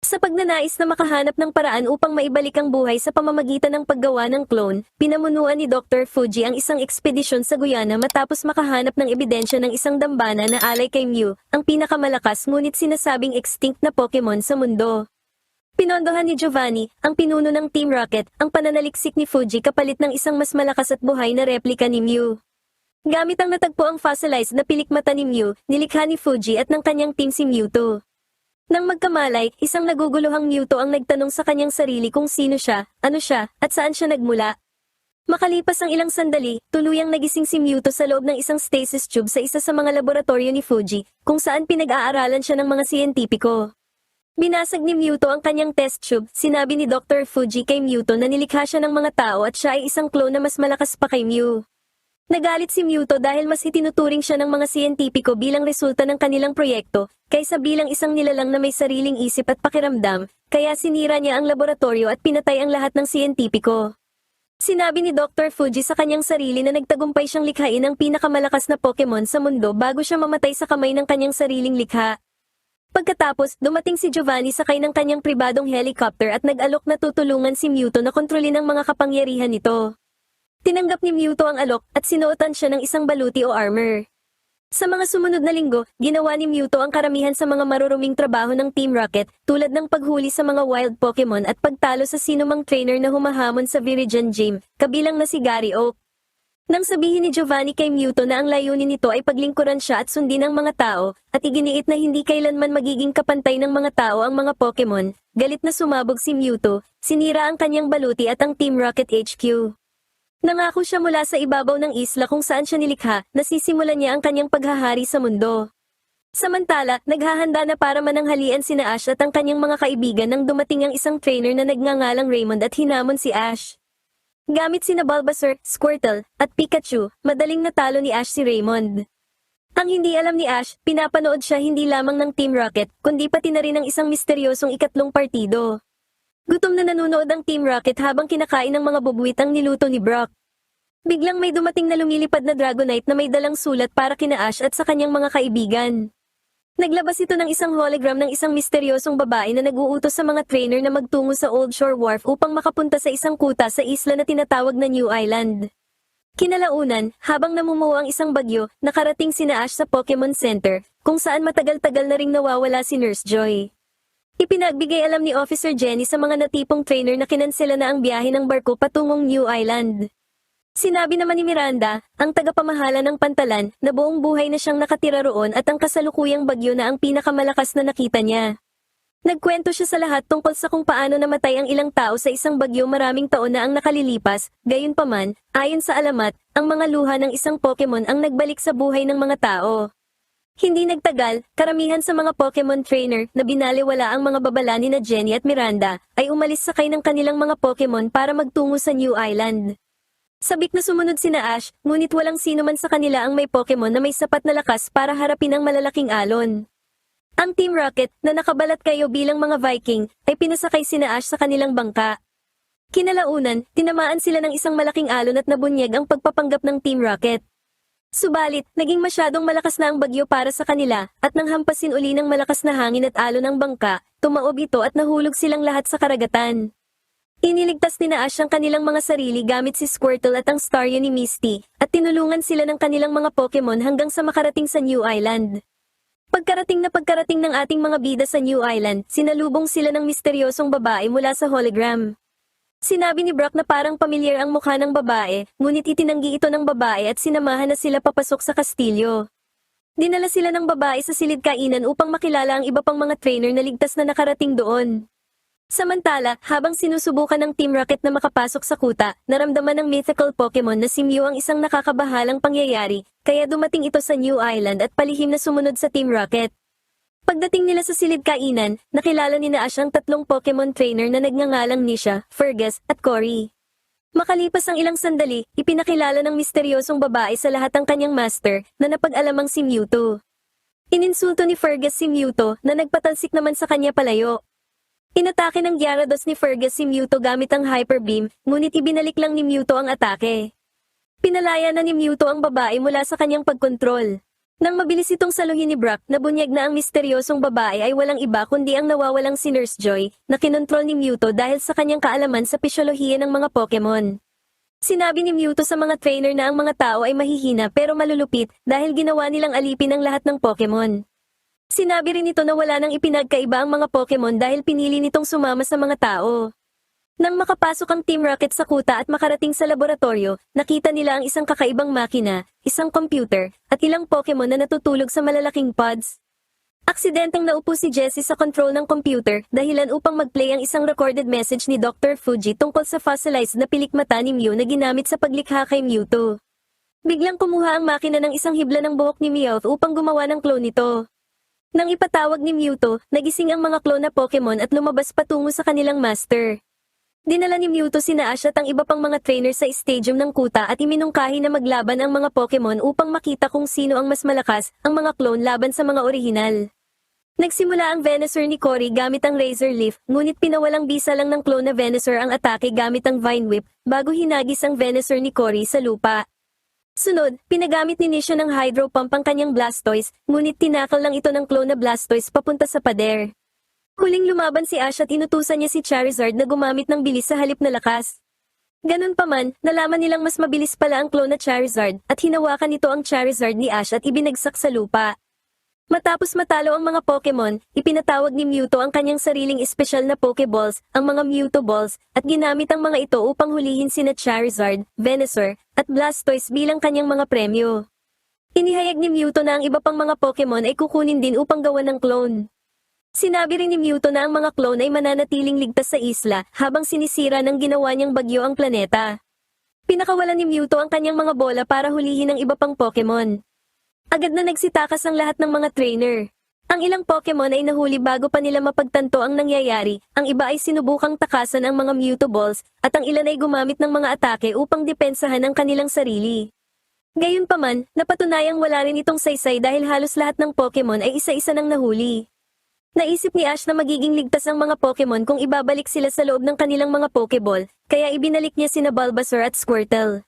Sa pagnanais na makahanap ng paraan upang maibalik ang buhay sa pamamagitan ng paggawa ng clone, pinamunuan ni Dr. Fuji ang isang ekspedisyon sa Guyana matapos makahanap ng ebidensya ng isang dambana na alay kay Mew, ang pinakamalakas ngunit sinasabing extinct na Pokemon sa mundo. Pinondohan ni Giovanni, ang pinuno ng Team Rocket, ang pananaliksik ni Fuji kapalit ng isang mas malakas at buhay na replika ni Mew. Gamit ang natagpo ang fossilized na pilikmata ni Mew, nilikha ni Fuji at ng kanyang team si Mewtwo. Nang magkamalay, isang naguguluhang Mewtwo ang nagtanong sa kanyang sarili kung sino siya, ano siya, at saan siya nagmula. Makalipas ang ilang sandali, tuluyang nagising si Mewtwo sa loob ng isang stasis tube sa isa sa mga laboratorio ni Fuji, kung saan pinag-aaralan siya ng mga siyentipiko. Binasag ni Mewtwo ang kanyang test tube, sinabi ni Dr. Fuji kay Mewtwo na nilikha siya ng mga tao at siya ay isang clone na mas malakas pa kay Mew. Nagalit si Mewtwo dahil mas itinuturing siya ng mga siyentipiko bilang resulta ng kanilang proyekto, kaysa bilang isang nilalang na may sariling isip at pakiramdam, kaya sinira niya ang laboratorio at pinatay ang lahat ng siyentipiko. Sinabi ni Dr. Fuji sa kanyang sarili na nagtagumpay siyang likhain ang pinakamalakas na Pokemon sa mundo bago siya mamatay sa kamay ng kanyang sariling likha. Pagkatapos, dumating si Giovanni sakay ng kanyang pribadong helicopter at nag-alok na tutulungan si Mewtwo na kontrolin ang mga kapangyarihan nito. Tinanggap ni Mewtwo ang alok at sinuotan siya ng isang baluti o armor. Sa mga sumunod na linggo, ginawa ni Mewtwo ang karamihan sa mga maruruming trabaho ng Team Rocket tulad ng paghuli sa mga wild Pokemon at pagtalo sa sinumang trainer na humahamon sa Viridian Gym, kabilang na si Gary Oak. Nang sabihin ni Giovanni kay Mewtwo na ang layunin nito ay paglingkuran siya at sundin ang mga tao, at iginiit na hindi kailanman magiging kapantay ng mga tao ang mga Pokemon, galit na sumabog si Mewtwo, sinira ang kanyang baluti at ang Team Rocket HQ. Nangako siya mula sa ibabaw ng isla kung saan siya nilikha, nasisimulan niya ang kanyang paghahari sa mundo. Samantala, naghahanda na para mananghalian sina Ash at ang kanyang mga kaibigan nang dumating ang isang trainer na nagngangalang Raymond at hinamon si Ash. Gamit sina Bulbasaur, Squirtle, at Pikachu, madaling natalo ni Ash si Raymond. Ang hindi alam ni Ash, pinapanood siya hindi lamang ng Team Rocket, kundi pati na rin ng isang misteryosong ikatlong partido. Gutom na nanonood ang Team Rocket habang kinakain ng mga bubuwit ang niluto ni Brock. Biglang may dumating na lumilipad na Dragonite na may dalang sulat para kina Ash at sa kanyang mga kaibigan. Naglabas ito ng isang hologram ng isang misteryosong babae na nag-uutos sa mga trainer na magtungo sa Old Shore Wharf upang makapunta sa isang kuta sa isla na tinatawag na New Island. Kinalaunan, habang namumuo ang isang bagyo, nakarating sina Ash sa Pokemon Center, kung saan matagal-tagal na ring nawawala si Nurse Joy. Ipinagbigay alam ni Officer Jenny sa mga natipong trainer na kinansela na ang biyahe ng barko patungong New Island. Sinabi naman ni Miranda, ang tagapamahala ng pantalan, na buong buhay na siyang nakatira roon at ang kasalukuyang bagyo na ang pinakamalakas na nakita niya. Nagkwento siya sa lahat tungkol sa kung paano namatay ang ilang tao sa isang bagyo maraming taon na ang nakalilipas, gayunpaman, ayon sa alamat, ang mga luha ng isang Pokemon ang nagbalik sa buhay ng mga tao. Hindi nagtagal, karamihan sa mga Pokemon trainer na binaliwala ang mga babala ni na Jenny at Miranda ay umalis sakay ng kanilang mga Pokemon para magtungo sa New Island. Sabik na sumunod sina Ash, ngunit walang sino man sa kanila ang may Pokemon na may sapat na lakas para harapin ang malalaking alon. Ang Team Rocket, na nakabalat kayo bilang mga Viking, ay pinasakay sina Ash sa kanilang bangka. Kinalaunan, tinamaan sila ng isang malaking alon at nabunyag ang pagpapanggap ng Team Rocket. Subalit, naging masyadong malakas na ang bagyo para sa kanila, at nang hampasin uli ng malakas na hangin at alon ng bangka, tumaob ito at nahulog silang lahat sa karagatan. Iniligtas ni Ash ang kanilang mga sarili gamit si Squirtle at ang Staryu ni Misty, at tinulungan sila ng kanilang mga Pokemon hanggang sa makarating sa New Island. Pagkarating ng ating mga bida sa New Island, sinalubong sila ng misteryosong babae mula sa hologram. Sinabi ni Brock na parang pamilyar ang mukha ng babae, ngunit itinanggi ito ng babae at sinamahan na sila papasok sa kastilyo. Dinala sila ng babae sa silid kainan upang makilala ang iba pang mga trainer na ligtas na nakarating doon. Samantala, habang sinusubukan ng Team Rocket na makapasok sa kuta, naramdaman ng mythical Pokemon na si Mew ang isang nakakabahalang pangyayari, kaya dumating ito sa New Island at palihim na sumunod sa Team Rocket. Pagdating nila sa silid kainan, nakilala ni Ash ang tatlong Pokemon trainer na nagngangalang Nisha, Fergus, at Cory. Makalipas ang ilang sandali, ipinakilala ng misteryosong babae sa lahat ang kanyang master, na napag-alamang si Mewtwo. Ininsulto ni Fergus si Mewtwo na nagpatalsik naman sa kanya palayo. Inatake ng Gyarados ni Fergus si Mewtwo gamit ang Hyper Beam, ngunit ibinalik lang ni Mewtwo ang atake. Pinalaya na ni Mewtwo ang babae mula sa kanyang pagkontrol. Nang mabilis itong saluhin ni Brock, nabunyag na ang misteryosong babae ay walang iba kundi ang nawawalang si Nurse Joy, na kinontrol ni Mewtwo dahil sa kanyang kaalaman sa pisyolohiya ng mga Pokemon. Sinabi ni Mewtwo sa mga trainer na ang mga tao ay mahihina pero malulupit dahil ginawa nilang alipin ang lahat ng Pokemon. Sinabi rin nito na wala nang ipinagkaiba ang mga Pokemon dahil pinili nitong sumama sa mga tao. Nang makapasok ang Team Rocket sa kuta at makarating sa laboratorio, nakita nila ang isang kakaibang makina, isang computer, at ilang Pokemon na natutulog sa malalaking pods. Aksidenteng naupo si Jessie sa control ng computer, dahilan upang mag-play ang isang recorded message ni Dr. Fuji tungkol sa fossilized na pilikmata ni Mew na ginamit sa paglikha kay Mewtwo. Biglang kumuha ang makina ng isang hibla ng buhok ni Meowth upang gumawa ng clone nito. Nang ipatawag ni Mewtwo, nagising ang mga clone na Pokemon at lumabas patungo sa kanilang master. Dinala ni Mewtwo sina Ash at ang iba pang mga trainer sa stadium ng kuta at iminungkahi na maglaban ang mga Pokemon upang makita kung sino ang mas malakas, ang mga clone laban sa mga orihinal. Nagsimula ang Venusaur ni Cory gamit ang Razor Leaf, ngunit pinawalang bisa lang ng clone na Venusaur ang atake gamit ang Vine Whip, bago hinagis ang Venusaur ni Cory sa lupa. Sunod, pinagamit ni Nisha ng Hydro Pump ang kanyang Blastoise, ngunit tinakal lang ito ng clone na Blastoise papunta sa pader. Huling lumaban si Ash at inutusan niya si Charizard na gumamit ng bilis sa halip na lakas. Ganun pa man, nalaman nilang mas mabilis pala ang clone na Charizard at hinawakan nito ang Charizard ni Ash at ibinagsak sa lupa. Matapos matalo ang mga Pokemon, ipinatawag ni Mewtwo ang kanyang sariling espesyal na Pokeballs, ang mga Mewtwo Balls, at ginamit ang mga ito upang hulihin sina Charizard, Venusaur, at Blastoise bilang kanyang mga premyo. Inihayag ni Mewtwo na ang iba pang mga Pokemon ay kukunin din upang gawan ng clone. Sinabi rin ni Mewtwo na ang mga clone ay mananatiling ligtas sa isla habang sinisira ng ginawa niyang bagyo ang planeta. Pinakawalan ni Mewtwo ang kanyang mga bola para hulihin ang iba pang Pokemon. Agad na nagsitakas ang lahat ng mga trainer. Ang ilang Pokemon ay nahuli bago pa nila mapagtanto ang nangyayari, ang iba ay sinubukang takasan ang mga Mewtwo Balls, at ang ilan ay gumamit ng mga atake upang depensahan ang kanilang sarili. Gayunpaman, napatunayang wala rin itong saysay dahil halos lahat ng Pokemon ay isa-isa nang nahuli. Naisip ni Ash na magiging ligtas ang mga Pokemon kung ibabalik sila sa loob ng kanilang mga Pokeball, kaya ibinalik niya sina Bulbasaur at Squirtle.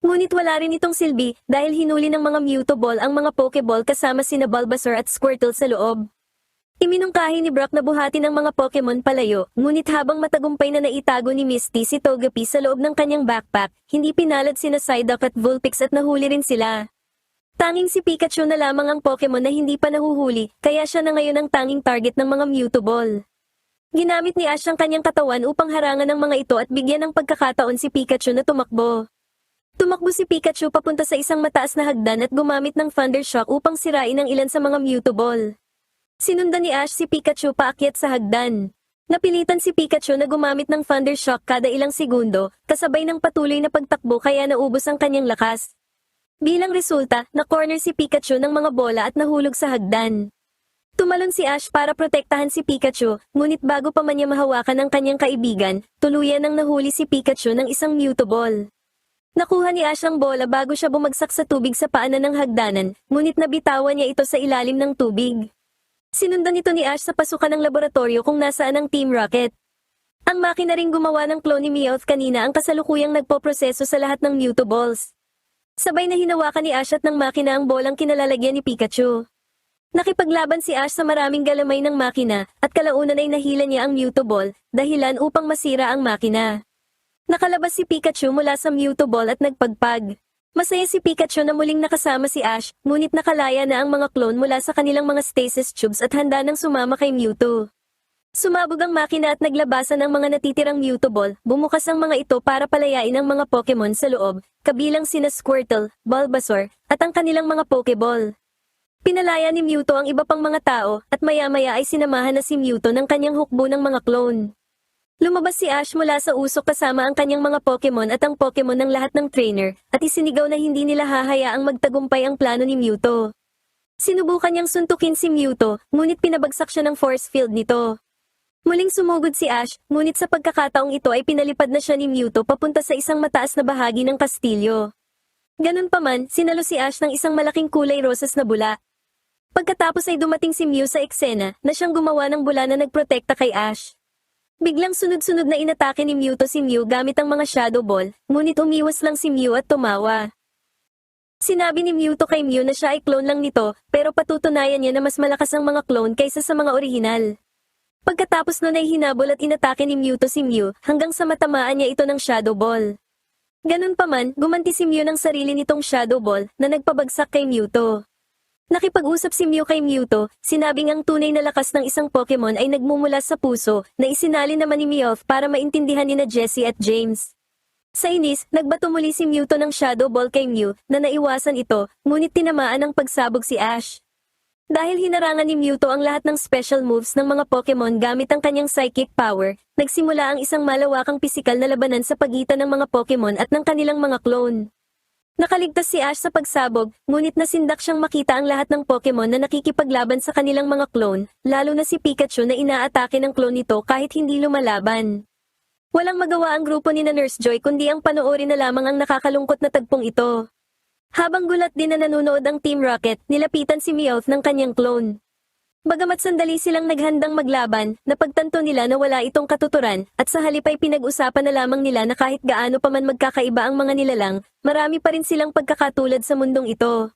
Ngunit wala rin itong silbi dahil hinuli ng mga Mewtwo Ball ang mga Pokeball kasama sina Bulbasaur at Squirtle sa loob. Iminungkahi ni Brock na buhatin ang mga Pokemon palayo, ngunit habang matagumpay na naitago ni Misty si Togepi sa loob ng kanyang backpack, hindi pinalad sina Psyduck at Vulpix at nahuli rin sila. Tanging si Pikachu na lamang ang Pokemon na hindi pa nahuhuli, kaya siya na ngayon ang tanging target ng mga Mewtwo Ball. Ginamit ni Ash ang kanyang katawan upang harangan ng mga ito at bigyan ng pagkakataon si Pikachu na tumakbo. Tumakbo si Pikachu papunta sa isang mataas na hagdan at gumamit ng Thunder Shock upang sirain ang ilan sa mga Mewtwo Ball. Sinundan ni Ash si Pikachu paakyat sa hagdan. Napilitan si Pikachu na gumamit ng Thunder Shock kada ilang segundo, kasabay ng patuloy na pagtakbo kaya naubos ang kanyang lakas. Bilang resulta, na-corner si Pikachu ng mga bola at nahulog sa hagdan. Tumalon si Ash para protektahan si Pikachu, ngunit bago pa man niya mahawakan ang kanyang kaibigan, tuluyan nang nahuli si Pikachu ng isang Mewtwo Ball. Nakuha ni Ash ang bola bago siya bumagsak sa tubig sa paanan ng hagdanan, ngunit nabitawan niya ito sa ilalim ng tubig. Sinundan ito ni Ash sa pasukan ng laboratorio kung nasaan ang Team Rocket. Ang makina ring gumawa ng clone ni Meowth kanina ang kasalukuyang nagpoproseso sa lahat ng Mewtwo Balls. Sabay na hinawakan ni Ash at ng makina ang bolang kinalalagyan ni Pikachu. Nakipaglaban si Ash sa maraming galamay ng makina, at kalaunan ay nahila niya ang Mewtwo Ball, dahilan upang masira ang makina. Nakalabas si Pikachu mula sa Mewtwo Ball at nagpagpag. Masaya si Pikachu na muling nakasama si Ash, ngunit nakalaya na ang mga clone mula sa kanilang mga stasis tubes at handa nang sumama kay Mewtwo. Sumabog ang makina at naglabasan ang mga natitirang Mewtwo Ball, bumukas ang mga ito para palayain ang mga Pokemon sa loob, kabilang sina Squirtle, Bulbasaur, at ang kanilang mga Pokeball. Pinalaya ni Mewtwo ang iba pang mga tao, at maya-maya ay sinamahan na si Mewtwo ng kanyang hukbo ng mga clone. Lumabas si Ash mula sa usok kasama ang kanyang mga Pokemon at ang Pokemon ng lahat ng trainer, at isinigaw na hindi nila hahayaang magtagumpay ang plano ni Mewtwo. Sinubukan niyang suntukin si Mewtwo, ngunit pinabagsak siya ng force field nito. Muling sumugod si Ash, ngunit sa pagkakataong ito ay pinalipad na siya ni Mewtwo papunta sa isang mataas na bahagi ng kastilyo. Ganun pa man, sinalo si Ash ng isang malaking kulay rosas na bula. Pagkatapos ay dumating si Mew sa eksena, na siyang gumawa ng bula na nagprotekta kay Ash. Biglang sunod-sunod na inatake ni Mewtwo si Mew gamit ang mga Shadow Ball, ngunit umiwas lang si Mew at tumawa. Sinabi ni Mewtwo kay Mew na siya ay clone lang nito, pero patutunayan niya na mas malakas ang mga clone kaysa sa mga orihinal. Pagkatapos nun ay hinabol at inatake ni Mewtwo si Mew hanggang sa matamaan niya ito ng Shadow Ball. Ganun pa man, gumanti si Mew ng sarili nitong Shadow Ball na nagpabagsak kay Mewtwo. Nakipag-usap si Mew kay Mewtwo, sinabing ang tunay na lakas ng isang Pokemon ay nagmumula sa puso, na isinali naman ni Meowth para maintindihan ni na Jessie at James. Sa inis, nagbato muli si Mewtwo ng Shadow Ball kay Mew na naiwasan ito, ngunit tinamaan ng pagsabog si Ash. Dahil hinarangan ni Mewtwo ang lahat ng special moves ng mga Pokemon gamit ang kanyang psychic power, nagsimula ang isang malawakang pisikal na labanan sa pagitan ng mga Pokemon at ng kanilang mga clone. Nakaligtas si Ash sa pagsabog, ngunit nasindak siyang makita ang lahat ng Pokemon na nakikipaglaban sa kanilang mga clone, lalo na si Pikachu na inaatake ng clone nito kahit hindi lumalaban. Walang magawa ang grupo ni na Nurse Joy kundi ang panoorin na lamang ang nakakalungkot na tagpong ito. Habang gulat din na nanonood ang Team Rocket, nilapitan si Meowth ng kanyang clone. Bagamat sandali silang naghandang maglaban, napagtanto nila na wala itong katuturan, at sa halip ay pinag-usapan na lamang nila na kahit gaano pa man magkakaiba ang mga nilalang, marami pa rin silang pagkakatulad sa mundong ito.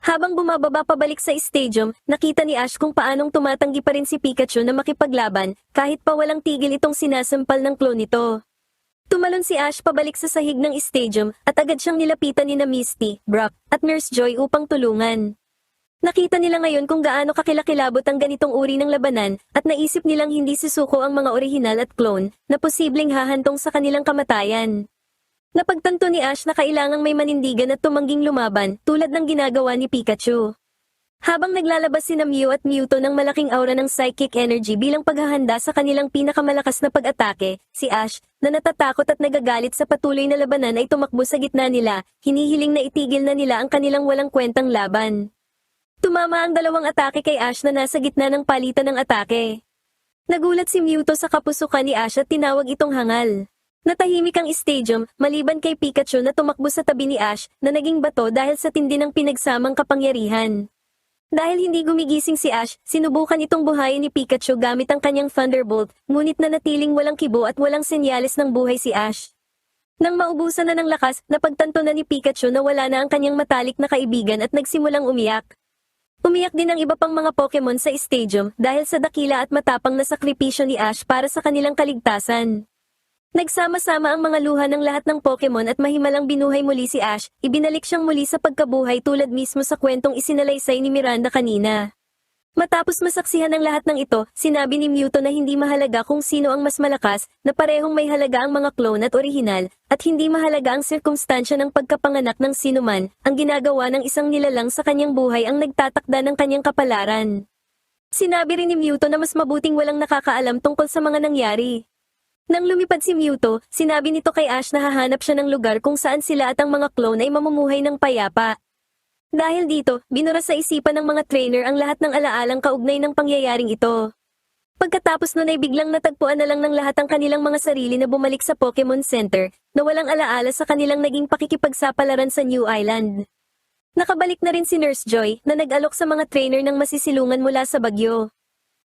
Habang bumababa pabalik sa stadium, nakita ni Ash kung paanong tumatanggi pa rin si Pikachu na makipaglaban, kahit pa walang tigil itong sinasampal ng clone nito. Tumalon si Ash pabalik sa sahig ng stadium at agad siyang nilapitan ni na Misty, Brock, at Nurse Joy upang tulungan. Nakita nila ngayon kung gaano kakilakilabot ang ganitong uri ng labanan at naisip nilang hindi susuko ang mga orihinal at clone na posibleng hahantong sa kanilang kamatayan. Napagtanto ni Ash na kailangang may manindigan at tumangging lumaban tulad ng ginagawa ni Pikachu. Habang naglalabas sina Mew at Mewtwo ng malaking aura ng psychic energy bilang paghahanda sa kanilang pinakamalakas na pag-atake, si Ash, na natatakot at nagagalit sa patuloy na labanan ay tumakbo sa gitna nila, hinihiling na itigil na nila ang kanilang walang kwentang laban. Tumama ang dalawang atake kay Ash na nasa gitna ng palitan ng atake. Nagulat si Mewtwo sa kapusukan ni Ash at tinawag itong hangal. Natahimik ang stadium, maliban kay Pikachu na tumakbo sa tabi ni Ash na naging bato dahil sa tindi ng pinagsamang kapangyarihan. Dahil hindi gumigising si Ash, sinubukan itong buhayin ni Pikachu gamit ang kanyang Thunderbolt, ngunit nanatiling walang kibo at walang senyales ng buhay si Ash. Nang maubusan na ng lakas, napagtanto na ni Pikachu na wala na ang kanyang matalik na kaibigan at nagsimulang umiyak. Umiyak din ang iba pang mga Pokemon sa stadium dahil sa dakila at matapang na sakripisyo ni Ash para sa kanilang kaligtasan. Nagsama-sama ang mga luha ng lahat ng Pokemon at mahimalang binuhay muli si Ash, ibinalik siyang muli sa pagkabuhay tulad mismo sa kwentong isinalaysay ni Miranda kanina. Matapos masaksihan ng lahat ng ito, sinabi ni Mewtwo na hindi mahalaga kung sino ang mas malakas, na parehong may halaga ang mga clone at orihinal, at hindi mahalaga ang sirkumstansya ng pagkapanganak ng sinuman, ang ginagawa ng isang nilalang sa kanyang buhay ang nagtatakda ng kanyang kapalaran. Sinabi rin ni Mewtwo na mas mabuting walang nakakaalam tungkol sa mga nangyari. Nang lumipad si Mewtwo, sinabi nito kay Ash na hahanap siya ng lugar kung saan sila at ang mga clone ay mamumuhay ng payapa. Dahil dito, binura sa isipan ng mga trainer ang lahat ng alaalang kaugnay ng pangyayaring ito. Pagkatapos nun ay biglang natagpuan na lang ng lahat ang kanilang mga sarili na bumalik sa Pokemon Center, na walang alaala sa kanilang naging pakikipagsapalaran sa New Island. Nakabalik na rin si Nurse Joy, na nag-alok sa mga trainer ng masisilungan mula sa bagyo.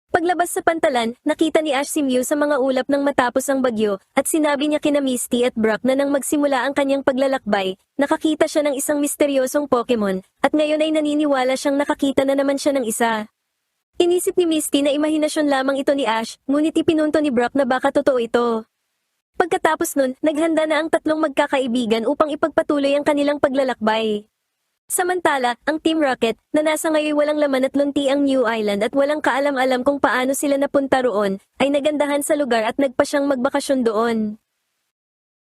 Paglabas sa pantalan, nakita ni Ash si Mew sa mga ulap ng matapos ang bagyo, at sinabi niya kina Misty at Brock na nang magsimula ang kanyang paglalakbay, nakakita siya ng isang misteryosong Pokemon, at ngayon ay naniniwala siyang nakakita na naman siya ng isa. Inisip ni Misty na imahinasyon lamang ito ni Ash, ngunit ipinunto ni Brock na baka totoo ito. Pagkatapos nun, naghanda na ang tatlong magkakaibigan upang ipagpatuloy ang kanilang paglalakbay. Samantala, ang Team Rocket, na nasa ngayon walang laman at lunti ang New Island at walang kaalam-alam kung paano sila napunta roon, ay nagandahan sa lugar at nagpa siyang magbakasyon doon.